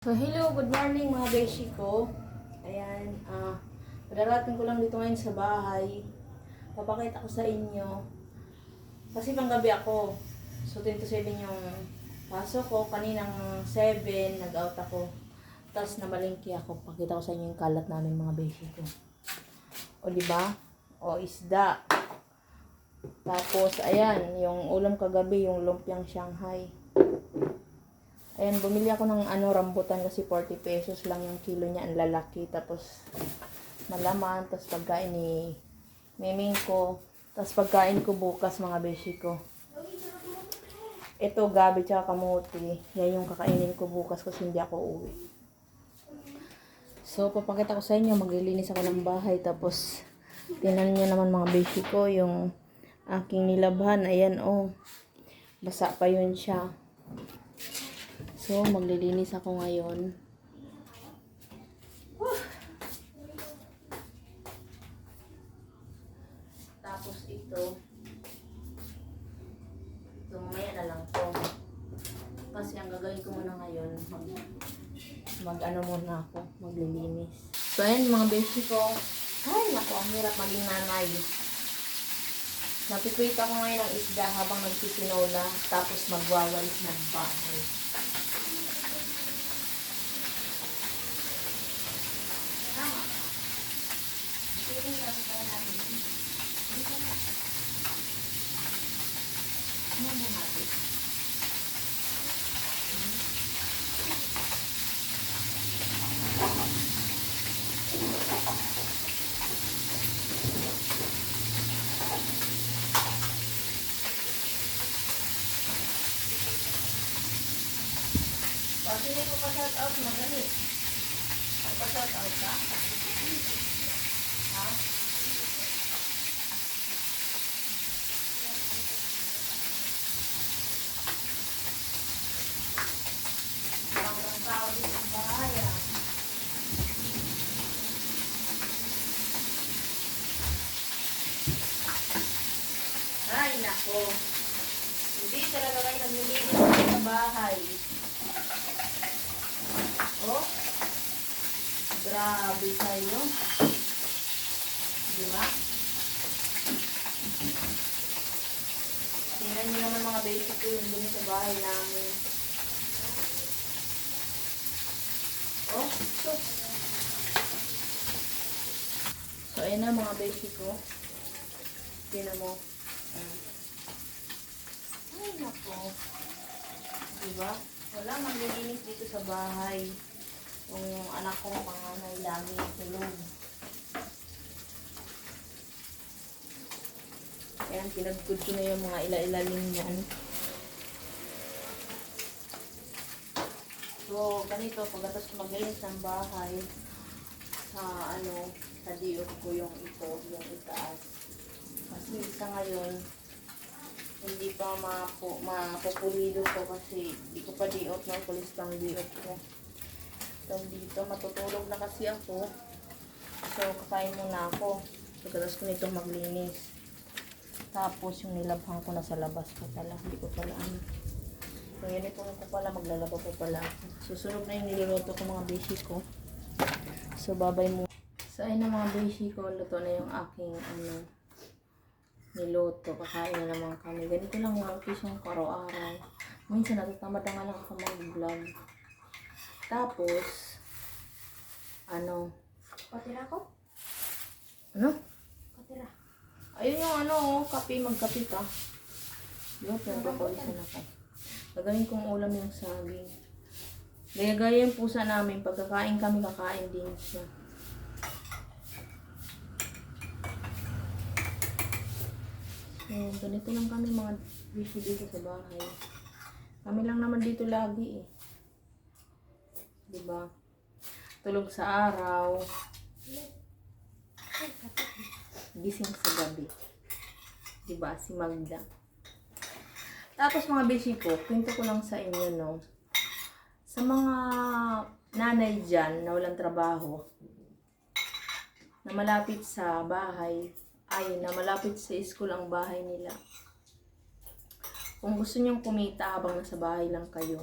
So, hello, good morning mga beshi ko. Ayan, padarating ko lang dito ngayon sa bahay. Papakita ko sa inyo. Kasi panggabi ako. So, 10 to 7 yung pasok ko. Kaninang 7, nag-out ako. Tapos namalingki ako. Pakita ko sa inyo yung kalat namin mga beshi ko. O, diba? O, isda. Tapos, ayan, yung ulam kagabi, yung lumpiang Shanghai. Ayan, bumili ako ng rambutan kasi 40 pesos lang yung kilo niya. Ang lalaki. Tapos, malaman. Tapos, pagkain ni Miming ko. Tapos, pagkain ko bukas, mga beshi ko. Ito, gabi tsaka kamuti. Yan yung kakainin ko bukas kasi hindi ako uwi. So, papakita ko sa inyo. Maglilinis ako ng bahay. Tapos, tingnan niyo naman mga beshi ko. Yung aking nilabhan. Ayan, oh. Basa pa yun siya. So, maglilinis ako ngayon. Tapos ito mamaya na lang to. Kasi ang gagawin ko muna ngayon, mag-ano muna ako, maglilinis. So, ayan mga beshi ko. Ay, naku, ang hirap maging nanay. Napikwit ako ngayon ng isda habang nagtitinola, tapos magwawalis ng bahay. Pag hindi ko pa-shout out, madali. Pa-shout out ka? Ha? Parang tao din ang bahay, ah. Ay, nako. Hindi talaga kayo naglilinis sa bahay. Oh, grabe kayo. Diba? Tingnan nyo naman mga basic ko yung dun sa bahay namin. Oh, so. So, ayun na mga basic ko. Tingnan mo. Ay, nako. Diba? Wala maglilinis dito sa bahay. Yung anak kong panganay lagi tulog. Ayan, pinagkod ko na yung mga ila-ilalim niyan. So, ganito, pagkatas ko maglinis ng bahay, sa diop ko yung yung itaas. Kasi sa ngayon, hindi pa mapupulido ko kasi di ko pa diop na pulis pang diop ko. So, dito matutulog na kasi ako. So, kakain muna ako. Pagkatas ko nito maglinis. Tapos, yung nilabhang ko nasa labas pa pala. Hindi ko pala So, yun ito ko pala. Maglalaba ko pala ako. Susunod na yung niluluto ko mga beshi ko. So, babay mo. So, ayun na mga beshi ko. Luto na yung aking niluto. Kakain na naman kami. Ganito lang mga fish yung araw-araw. Minsan natatamad na nga lang ako mag-vlog. Tapos, Patira ko? Ano? Patira. Ayun yung kape, magkape ka. Diba, pinagpapawisan ako. Gagawin kong ulam yung saging. Gaya-gaya yung pusa namin. Pagkakain kami, kakain din siya. So, ganito lang kami mga busy dito sa bahay. Kami lang naman dito lagi eh. Diba? Tulog sa araw. Gising sa gabi. Diba? Si Magda. Tapos mga beshi ko, kwento ko lang sa inyo, no? Sa mga nanay dyan na walang trabaho, na malapit sa bahay, na malapit sa school ang bahay nila. Kung gusto nyong kumita habang nasa bahay lang kayo,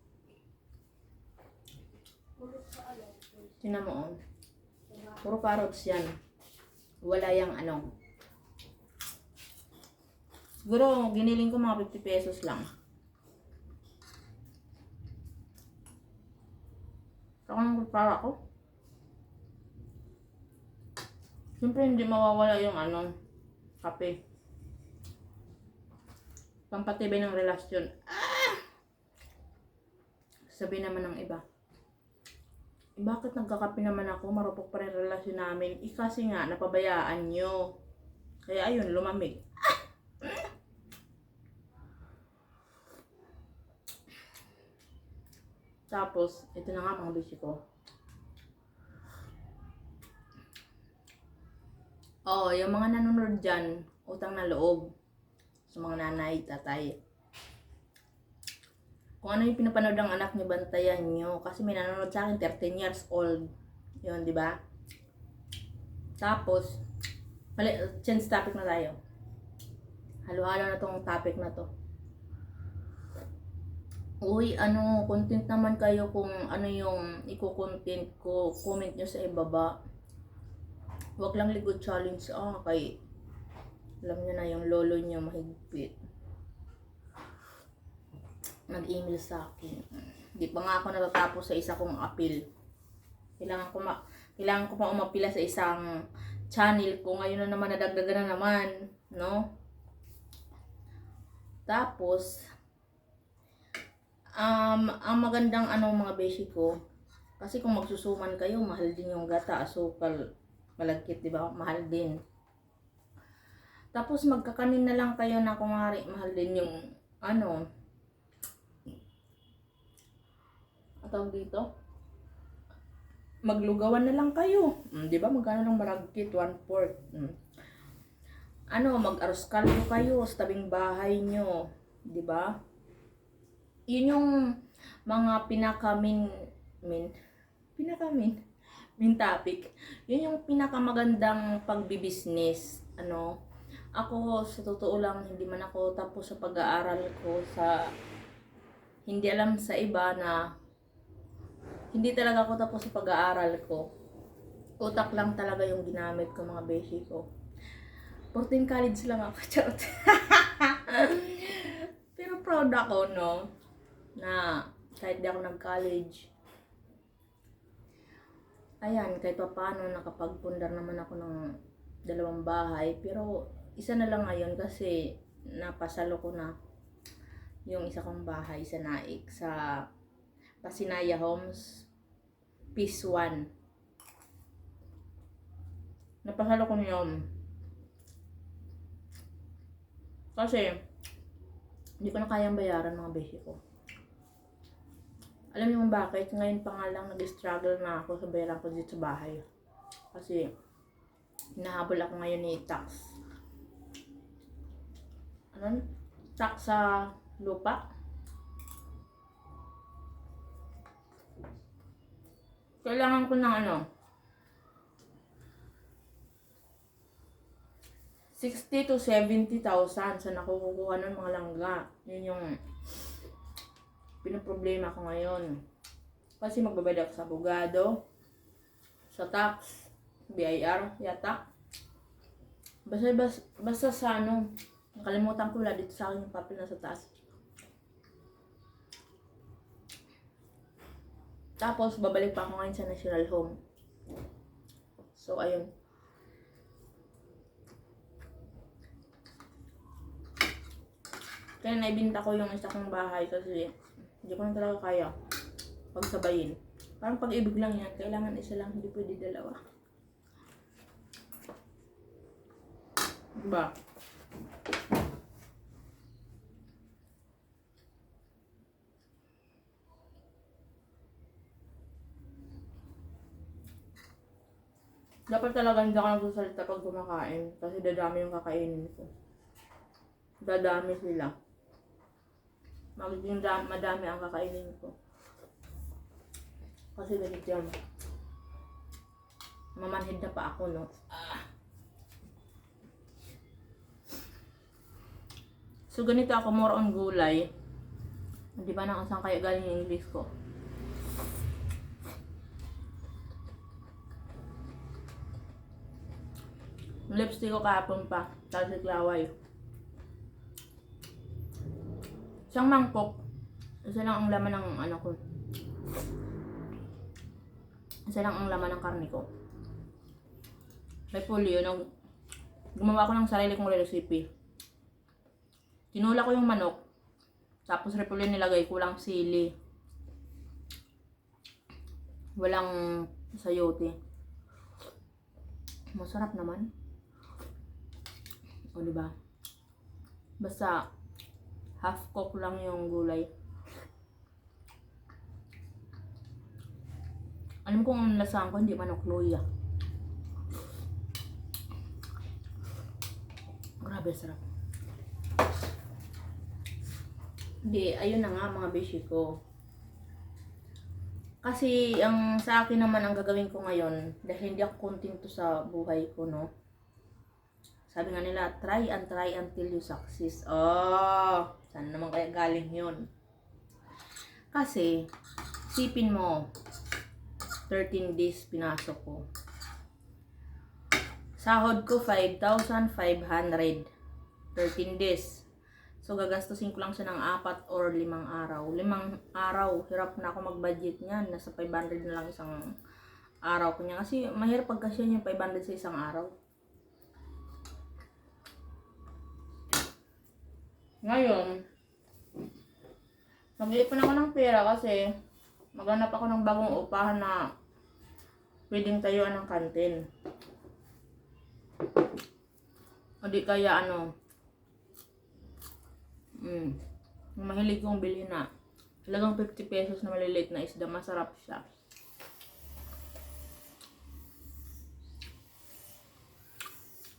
Tingnan mo, oh. Puro carrots yan. Wala yung ano. Siguro, giniling ko mga 50 pesos lang. Saka nang para ko. Siyempre, hindi mawawala yung ano, kape. Pampatibay ng relasyon. Sabi naman ng iba. Bakit nagkakape naman ako? Marupok pa rin relasyon namin. Kasi nga, napabayaan nyo. Kaya ayun, lumamig. Tapos, ito na nga mga bisi ko. Oh, yung mga nanonood dyan, utang na loob. Sa mga nanay, tatay. Kung ano yung pinapanood ng anak niyo, bantayan niyo. Kasi may nanonood sa akin, 13 years old. Yun, di ba? Tapos, change topic na tayo. Halo-halo na tong topic na to. Uy, ano, content naman kayo kung ano yung i-content ko. Comment nyo sa ibaba. Huwag lang ligo challenge. Kay alam nyo na yung lolo nyo mahigpit. Nag-email sa akin. Hindi pa nga ako natatapos sa isa kong appeal. Kailangan ko pa umapila sa isang channel ko. Ngayon na naman, nadagdagan na naman. No? Tapos, ang magandang mga beshi ko, kasi kung magsusuman kayo, mahal din yung gata, asukal, malagkit, di ba? Mahal din. Tapos magkakanin na lang kayo na kumari, mahal din yung tawag dito, maglugawan na lang kayo. Di ba? Magkano lang malagkit, 1/4. Mag-aros kaldo kayo sa tabing bahay nyo. Di ba? Yun yung mga pinaka-main topic. Yun yung pinakamagandang pagbibusiness. Ako, sa totoo lang, hindi man ako tapos sa pag-aaral ko hindi alam sa iba na hindi talaga ako tapos sa pag-aaral ko. Utak lang talaga yung ginamit ko, mga beshi ko. 14 college lang ako, charot. Pero proud ako, no? Na kahit di ako nag-college, ayan, kahit pa paano nakapagpundar naman ako ng 2 bahay. Pero isa na lang ngayon kasi napasalo ko na yung isa kong bahay sa Naik, sa Pasinaya Homes, Phase 1. Napasalo ko niyon. Kasi hindi ko na kayang bayaran, mga beshi ko. Alam niyo kung bakit? Ngayon pa nga lang nag-struggle na ako sa bayaran ko dito sa bahay. Kasi hinahabol ako ngayon ni tax. Tax sa lupa. Kailangan ko ng 60 to 70,000 sa nakukuha ng mga langga. Yun yung pinoproblema ko ngayon. Kasi magbabayad ako sa abogado, sa tax, BIR, yata. Basta sa nakalimutan ko, wala dito sa akin yung papel na sa taas. Tapos, babalik pa ako ngayon sa National Home. So, ayun. Kaya naibinta ko yung isa kong bahay kasi hindi ko na talaga kaya pagsabayin. Parang pag-ibig lang yan. Kailangan isa lang, hindi pwede dalawa. Diba? Dapat talaga hindi ako nagsasalita pag kumakain kasi dadami yung kakainin ko. Dadami sila. Magiging madami ang kakainin ko. Kasi ganit yan. Mamanhid na pa ako, no? So, ganito ako, more on gulay. Hindi ba na saan kaya galing yung English ko? Lipstick ko kahapon pa. Tapos laway. Isang mangkok. Isa lang ang laman ng ano ko. Isa lang ang laman ng karne ko. May pulyo. Gumawa ko ng sarili kong recipe. Tinula ko yung manok. Tapos repolyo nilagay ko lang sili. Walang sayote. Masarap naman. O diba? Basta half cook lang yung gulay. Alam ko ang lasang ko, hindi manok luya. Grabe, sarap. Hindi, ayun na nga mga beshi ko. Kasi ang sa akin naman ang gagawin ko ngayon, dahil hindi ako kontento sa buhay ko, no. Sabi nga nila, try until you success. Oh, saan naman kaya galing yun? Kasi, sipin mo, 13 days pinasok ko. Sahod ko 5,500. 13 days. So, gagastusin ko lang siya ng 4 or 5 araw. 5 araw, hirap na ako mag-budget niyan. Nasa 500 na lang isang araw ko niya. Kasi mahirap pagkasya yung 500 sa isang araw. Ngayon, mag-iipon ako ng pera kasi maghanap ako ng bagong upahan na pwedeng tayuan ng kantin. O di kaya mahilig kong bilhin na talagang 50 pesos na maliliit na isda, masarap siya.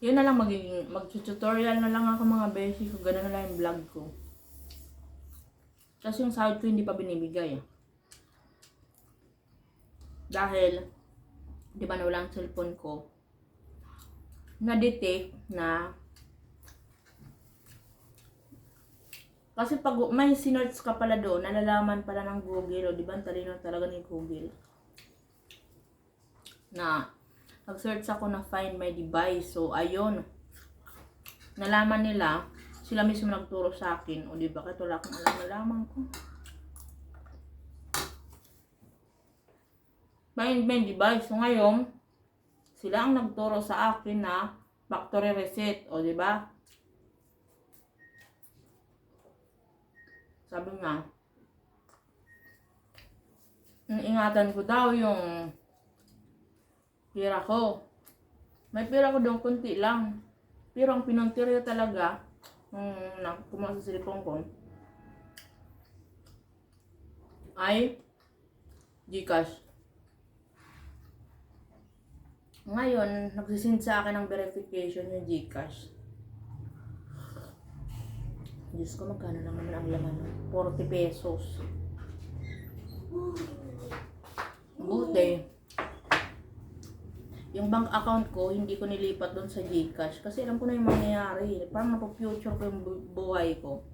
Yun na lang mag-tutorial na lang ako mga beshi ko, gano'n na lang yung vlog ko. Kasi yung sahod ko hindi pa binibigay. Dahil, di ba nawala ang cellphone ko, na-detect na kasi pag may sinerch ka pala doon, nalalaman pala ng Google, o di ba ang talino talaga ni Google, na nag-search ako na find my device. So ayun, nalaman nila, sila mismo nagturo sa akin, o di ba kahit wala akong alam, nalaman ko find my device. So ngayon, sila ang nagturo sa akin na factory reset, o di ba? Sabi nga, ingatan ko daw yung pera ko. May pera ko doon, kunti lang. Pero ang pinuntirya talaga, kumuha sa cellphone ko, ay GCash. Ngayon, nagsisend sa akin ng verification yung GCash. Diyos ko, magkano lang naman ang laman? 40 pesos. Buti. Yung bank account ko, hindi ko nilipat doon sa GCash. Kasi alam ko na yung mangyayari. Parang napo-future ko yung buhay ko.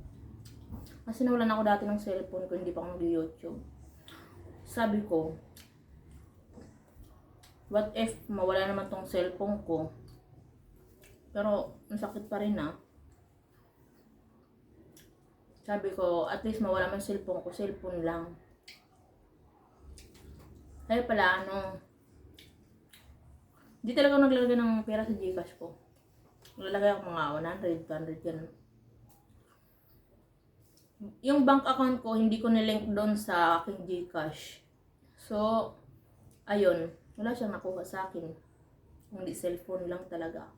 Kasi nawalan ako dati ng cellphone ko, hindi pa ako nag-YouTube. Sabi ko, what if mawala naman tong cellphone ko? Pero, masakit pa rin Sabi ko, at least mawala man cellphone ko, cellphone lang. Kaya pala, di talaga ako naglalagay ng pera sa GCash ko. Naglalagay ako mga 100, 200 yan. Yung bank account ko, hindi ko nilink doon sa aking GCash. So, ayun, wala siyang nakuha sa akin. Hindi, cellphone lang talaga.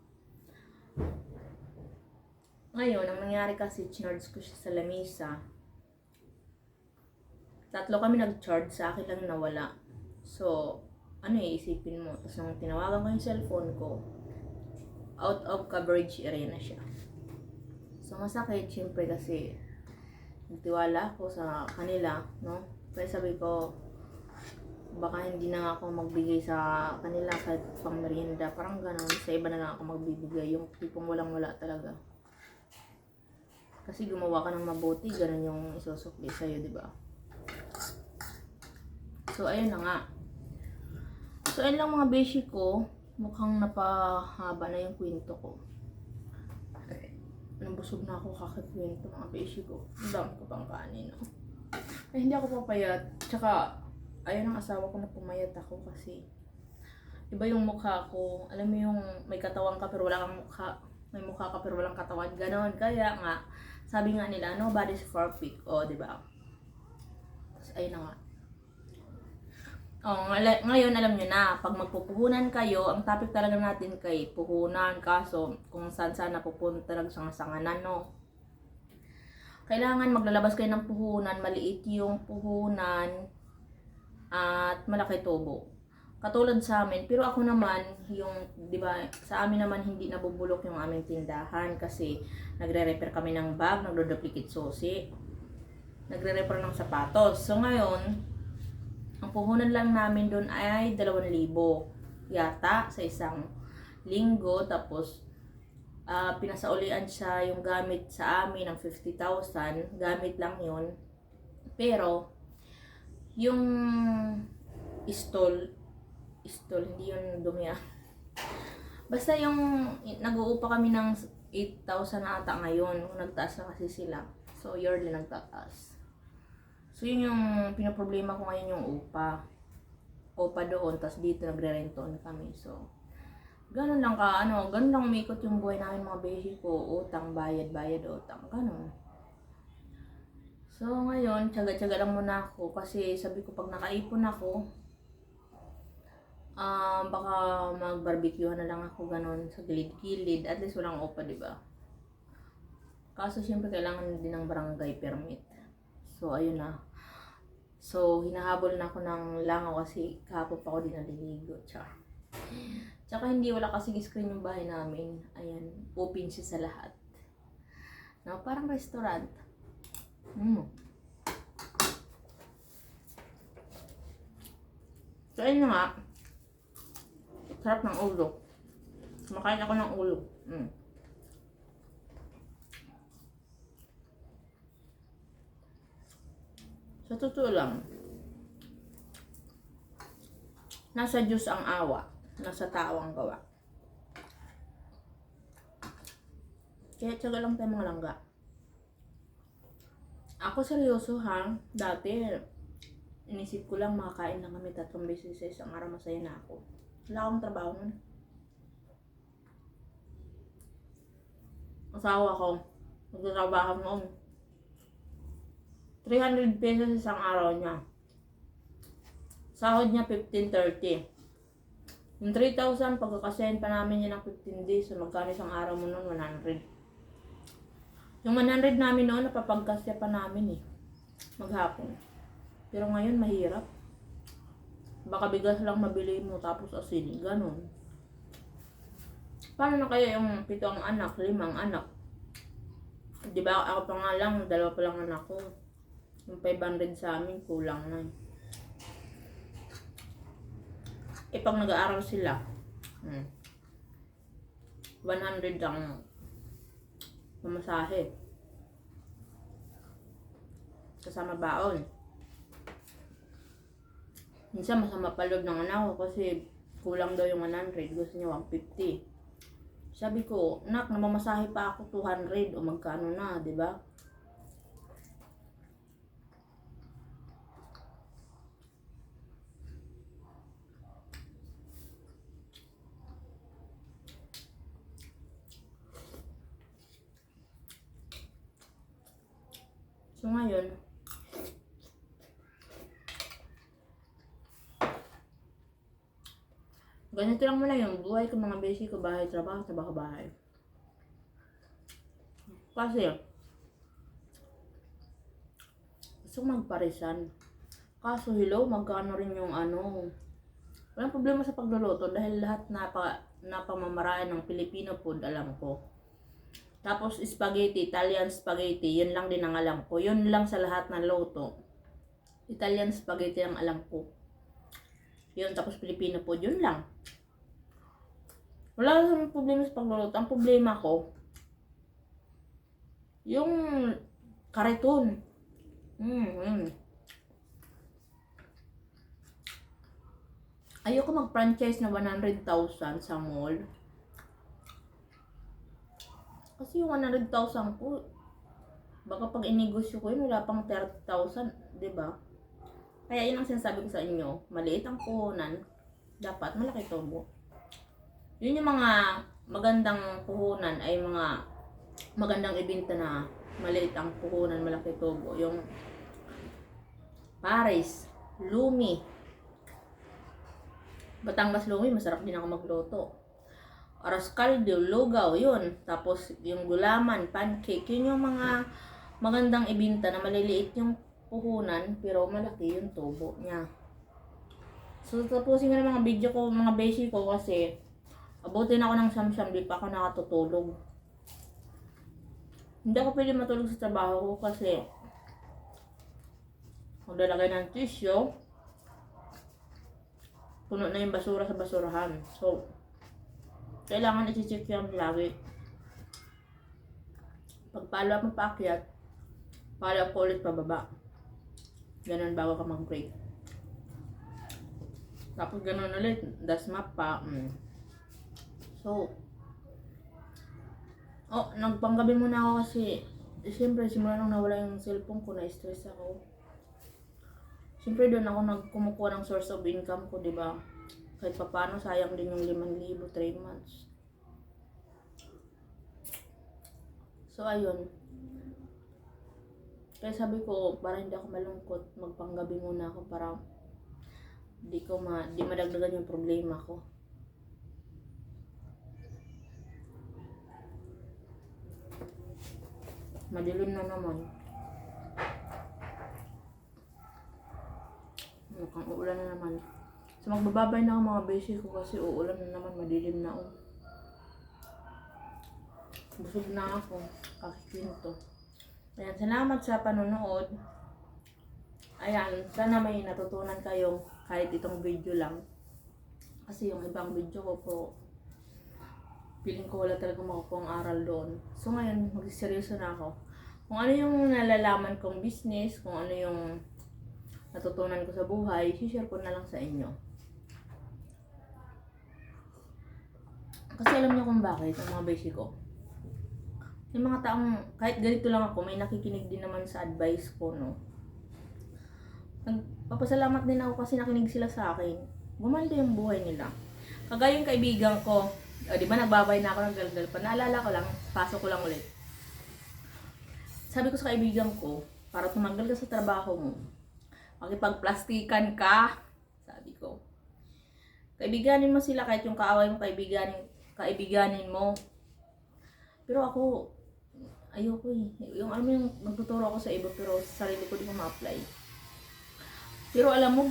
Ngayon, ang nangyari kasi, charge ko siya sa lamisa. 3 kami nag-charge, sa akin lang nawala. So, iisipin mo? Tapos nung tinawagan ko yung cellphone ko, out of coverage area na siya. So, masakit, syempre kasi nagtiwala ako sa kanila, no? Kaya sabi ko, baka hindi na ako magbigay sa kanila kahit pang merienda. Parang gano'n, sa iba na lang ako magbibigay. Yung tipong walang-wala talaga. Kasi gumawa ka ng mabuti, ganun yung isusukli sa'yo, di ba? So, ayun na nga. So, ayun lang mga beshi ko. Mukhang napahaba na yung kwento ko. Nabusog na ako kakakwento mga beshi ko. Ang dami ko pang kanin. No? Ay, hindi ako papayat. Tsaka, ayun ang asawa ko na pumayat ako kasi iba yung mukha ko. Alam mo yung may katawan ka pero wala kang mukha. May mukha ka pero walang katawan. Ganon. Kaya nga, sabi nga nila, nobody's perfect. O, diba? Tapos, ayun na nga. Oh, ngayon alam nyo na, pag magpupuhunan kayo, ang topic talaga natin kay puhunan, kaso kung saan saan napupunta talaga sa sanganan, no? Kailangan maglalabas kayo ng puhunan, maliit yung puhunan, at malaki tubo. Katulad sa amin, pero ako naman, yung, di ba, sa amin naman hindi nabubulok yung aming tindahan kasi nagre-repair kami ng bag, nagdo-duplicate susi, nagre-repair ng sapatos. So ngayon, ang puhunan lang namin doon ay 2,000 yata sa isang linggo. Tapos, pinasaulian siya yung gamit sa amin ng 50,000. Gamit lang yun. Pero, yung stall, hindi yun dumi ah. Basta yung nag-uupa kami ng 8,000 na ata ngayon. Nagtaas na kasi sila. So, yearly nagtataas. So, yun yung pinaproblema ko ngayon yung upa. Upa doon, tas dito nagre-renton kami. So, ganun lang ganun lang umikot yung buhay namin mga beshi ko. Utang, bayad, utang, ganun. So, ngayon, tiyaga-tiyaga lang muna ako kasi sabi ko pag nakaipon ako, baka mag-barbecuehan na lang ako ganun sa gilid-gilid. At least walang upa, diba? Kaso, syempre, kailangan din ng barangay permit. So, ayun na. So, hinahabol na ako ng langaw kasi kahapon pa ako din naliligo. Tsaka hindi wala kasing screen yung bahay namin. Ayan, open siya sa lahat. No, parang restaurant. So, ayun na nga. Sarap ng ulo. Kumakain ako ng ulo. Sa totoo lang, nasa Diyos ang awa, nasa tao ang gawa. Kaya tiyaga lang tayo mga langga. Ako seryoso ha, dati inisip ko lang makakain lang kami 3 beses sa isang araw, masaya na ako. Wala akong trabaho nun. Asawa ko, magtatrabaho noon. 300 pesos isang araw niya. Sahod niya 15.30. Yung 3,000, pagkakasayin pa namin niya ng 15 days, so magkano isang araw mo noon? 100. Yung 100 namin noon, napapagkasya pa namin maghapon. Pero ngayon, mahirap. Baka bigas lang mabili mo, tapos asin, ganun. Paano na kaya yung 7 ang anak, 5 ang anak? Diba ako pa nga lang, 2 pa lang anak ko. Yung 500 sa amin, kulang na. Pag nag-aaral sila, 100 ang mamasahe. Kasama baon. Minsan masama paloob ng anak ko kasi kulang daw yung 100. Gusto niya 150. Sabi ko, nak, namamasahe pa ako 200 o magkano na, di ba? So ngayon, ganito lang muna yung buhay ko mga beshi ko, bahay, trabaho, bahay. Kasi, gusto magparisan. Kaso, hello, magkano rin yung walang problema sa pagluluto dahil lahat napamamaraan ng Filipino food, alam ko. Tapos, spaghetti, Italian spaghetti, yun lang din ang alam ko. Yun lang sa lahat ng luto. Italian spaghetti ang alam ko. Yun, tapos Filipino food, yun lang. Wala lang problema sa pagluluto. Ang problema ko, yung kariton. Ayoko mag-franchise na 100,000 sa mall. Kasi yung 100,000 ko, baka pag inegosyo ko yun, wala pang 30,000, di ba? Kaya yun ang sinasabi ko sa inyo, maliit ang puhunan, dapat malaki tubo. Yun yung mga magandang puhunan ay mga magandang ibenta na maliit ang puhunan, malaki tubo. Yung Paris, Lumi, Batangas Lumi, masarap din ako magluto. Aras caldo, lugaw, yun. Tapos yung gulaman, pancake, yun yung mga magandang ibenta na maliliit yung puhunan pero malaki yung tubo niya. So tapusin ko na mga video ko, mga basic ko kasi abutin ako ng samsam, di pa ako nakatutulog. Hindi ako pwede matulog sa trabaho ko kasi maglalagay ng tissue, puno na yung basura sa basurahan. So, kailangan i-check yan lagi. Pag follow up mo paakyat, follow up ulit pababa. Ganun bago ka mag-break. Tapos ganun ulit, dasmap pa. So, nagpanggabi muna ako kasi siyempre simula nung nawala yung cellphone ko, na-stress ako. Siyempre doon ako kumukuha ng source of income ko, di ba? Kahit paano sayang din yung 5,000, 3 months. So ayun. Kaya sabi ko, para hindi ako malungkot, magpanggabi muna ako para di madagdagan yung problema ko. Madilim na naman. Mukhang uulan na naman. So magbababay na ako mga basic ko kasi uulan na naman, madilim na ako. Busog na ako, kakikwento. Ayan, salamat sa panonood. Ayan, sana may natutunan kayo kahit itong video lang. Kasi yung ibang video ko po, feeling ko wala talaga makukuha ang aral doon. So ngayon, magsiseryoso na ako. Kung ano yung nalalaman kong business, kung ano yung natutunan ko sa buhay, share ko na lang sa inyo. Kasi alam niyo kung bakit, ang mga basic ko. Yung mga taong, kahit ganito lang ako, may nakikinig din naman sa advice ko, no? Nagpapasalamat din ako kasi nakinig sila sa akin. Gumanda yung buhay nila. Kagaya yung kaibigan ko, di ba nagbabay na ako ng galgal pa, naalala ko lang, pasok ko lang ulit. Sabi ko sa kaibigan ko, para tumanggal ka sa trabaho mo, makipagplastikan ka, sabi ko. Kaibiganin mo sila kahit yung kaaway mo kaibiganin mo. Pero ako, ayoko eh. Yung magtuturo ako sa iba pero sa sarili ko di ko ma-apply. Pero alam mo,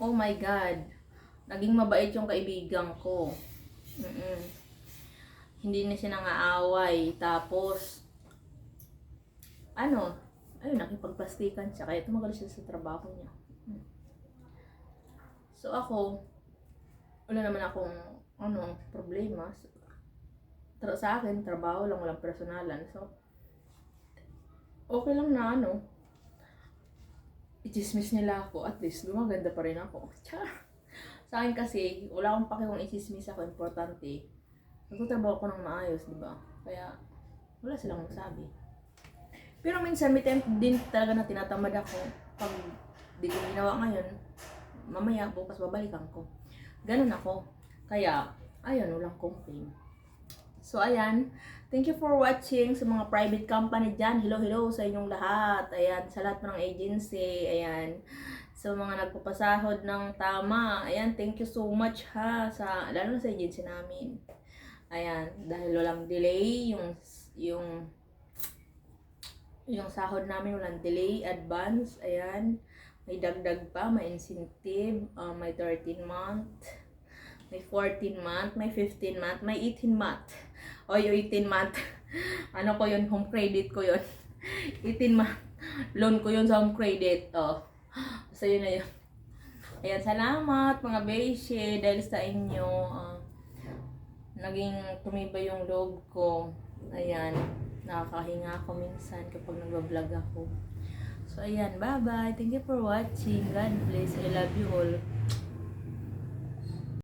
oh my God, naging mabait yung kaibigan ko. Hindi na siya nangaaway. Tapos, ayun, nakipagplastikan siya. Kaya tumagal siya sa trabaho niya. So ako, wala naman akong problema. Sa akin, trabaho lang, walang personalan. So, okay lang na i-chismis nila ako. At least, gumaganda pa rin ako. Sa akin kasi, wala akong pake kung i-chismis ako. Importante. Nagtatrabaho ko ng maayos, di ba? Kaya, wala silang masabi. Pero minsan, may time din talaga na tinatamad ako. Pag di ko ginawa ngayon, mamaya, bukas babalikan ko. Ganun ako. Kaya, ayun, walang complain. So, ayan. Thank you for watching sa mga private company dyan. Hello sa inyong lahat. Ayan, sa lahat ng agency. Ayan. Sa mga nagpapasahod ng tama. Ayan, thank you so much ha. Lalo na sa agency namin. Ayan, dahil walang delay. Yung sahod namin walang delay, advance. Ayan. May dagdag pa, may incentive. May 13 month. May 14 month, may 15 month, may 18 month. O yung 18 month, ko yun, home credit ko yun. 18 month, loan ko yun sa home credit. So yun na yun. Ayan, salamat mga beshi dahil sa inyo. Naging tumibay yung loob ko. Ayan, nakakahinga ako minsan kapag nag-vlog ako. So ayan, bye bye. Thank you for watching. God bless. I love you all.